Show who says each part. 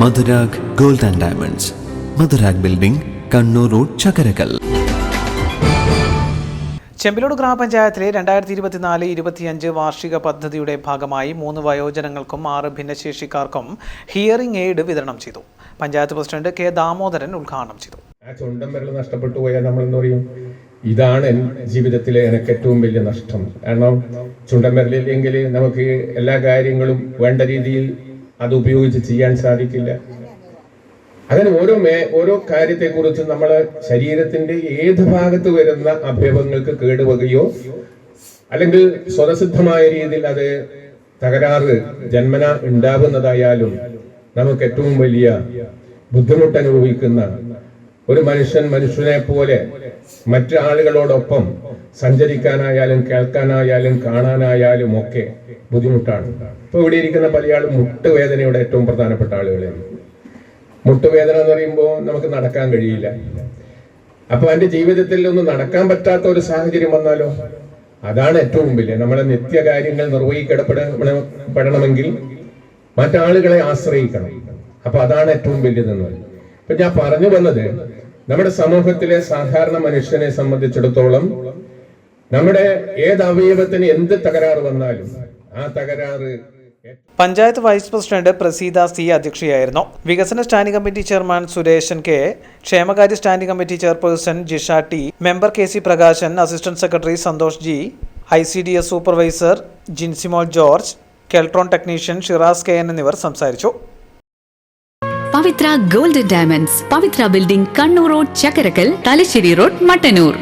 Speaker 1: Madhurag gold and diamonds, Madhurag building, Kannur road, Chakkarakal.
Speaker 2: Chembilode ഗ്രാമപഞ്ചായത്തിലെ 2024-25 വാർഷിക പദ്ധതിയുടെ ഭാഗമായി 3 വയോജനങ്ങൾക്കും 6 ഭിന്നശേഷിക്കാർക്കും ഹിയറിംഗ് എയ്ഡ് വിതരണം ചെയ്തു. പഞ്ചായത്ത് പ്രസിഡന്റ് കെ ദാമോദരൻ ഉദ്ഘാടനം ചെയ്തു.
Speaker 3: ചുണ്ടൻ വിരൽ നഷ്ടപ്പെട്ടു പോയാൽ നമ്മൾ എന്ന് പറയും, ഇതാണ് ജീവിതത്തിലെ എനിക്ക് ഏറ്റവും വലിയ നഷ്ടം. കാരണം ചുണ്ടൻ വിരലില്ലെങ്കിൽ നമുക്ക് എല്ലാ കാര്യങ്ങളും വേണ്ട രീതിയിൽ അത് ഉപയോഗിച്ച് ചെയ്യാൻ സാധിക്കില്ല. അങ്ങനെ ഓരോ കാര്യത്തെക്കുറിച്ചും നമ്മളെ ശരീരത്തിന്റെ ഏത് ഭാഗത്ത് വരുന്ന അവയവങ്ങൾക്ക് കേടുവകയോ അല്ലെങ്കിൽ സ്വതസിദ്ധമായ രീതിയിൽ അത് തകരാറ് ജന്മന ഉണ്ടാവുന്നതായാലും നമുക്ക് ഏറ്റവും വലിയ ബുദ്ധിമുട്ട് അനുഭവിക്കുന്ന ഒരു മനുഷ്യനെ പോലെ മറ്റു ആളുകളോടൊപ്പം സഞ്ചരിക്കാനായാലും കേൾക്കാനായാലും കാണാനായാലും ഒക്കെ ബുദ്ധിമുട്ടാണ്. ഇപ്പൊ ഇവിടെ ഇരിക്കുന്ന പല ആളും മുട്ടുവേദനയുടെ ഏറ്റവും പ്രധാനപ്പെട്ട ആളുകളാണ്. മുട്ടുവേദന എന്ന് പറയുമ്പോൾ നമുക്ക് നടക്കാൻ കഴിയില്ല. അപ്പൊ എന്റെ ജീവിതത്തിൽ ഒന്നും നടക്കാൻ പറ്റാത്ത ഒരു സാഹചര്യം വന്നാലോ, അതാണ് ഏറ്റവും വലിയ നമ്മളെ നിത്യകാര്യങ്ങൾ നിർവഹിക്കപ്പെടണമെങ്കിൽ മറ്റാളുകളെ ആശ്രയിക്കണം. അപ്പൊ അതാണ് ഏറ്റവും വലിയതെന്ന് പറയും. ഇപ്പൊ ഞാൻ പറഞ്ഞു വന്നത്, നമ്മുടെ സമൂഹത്തിലെ സാധാരണ മനുഷ്യനെ സംബന്ധിച്ചിടത്തോളം നമ്മുടെ ഏത് അവയവത്തിന് എന്ത് തകരാറ് വന്നാലും ആ തകരാറ്.
Speaker 2: Panchayat vice president Praseetha C അധ്യക്ഷയായിരുന്നു. വികസന standing committee chairman Sureshan K, ക്ഷേമകാര്യ standing committee chairperson Jisha T, member K C Prakashan, assistant secretary Santhosh G, ICDS supervisor Jincymol George, Keltron technician Shiraz K എന്നിവർ സംസാരിച്ചു.
Speaker 4: Pavithra gold and diamonds, Pavithra building, Kannur road, Chakkarakkal, Thalassery road, Mattannur.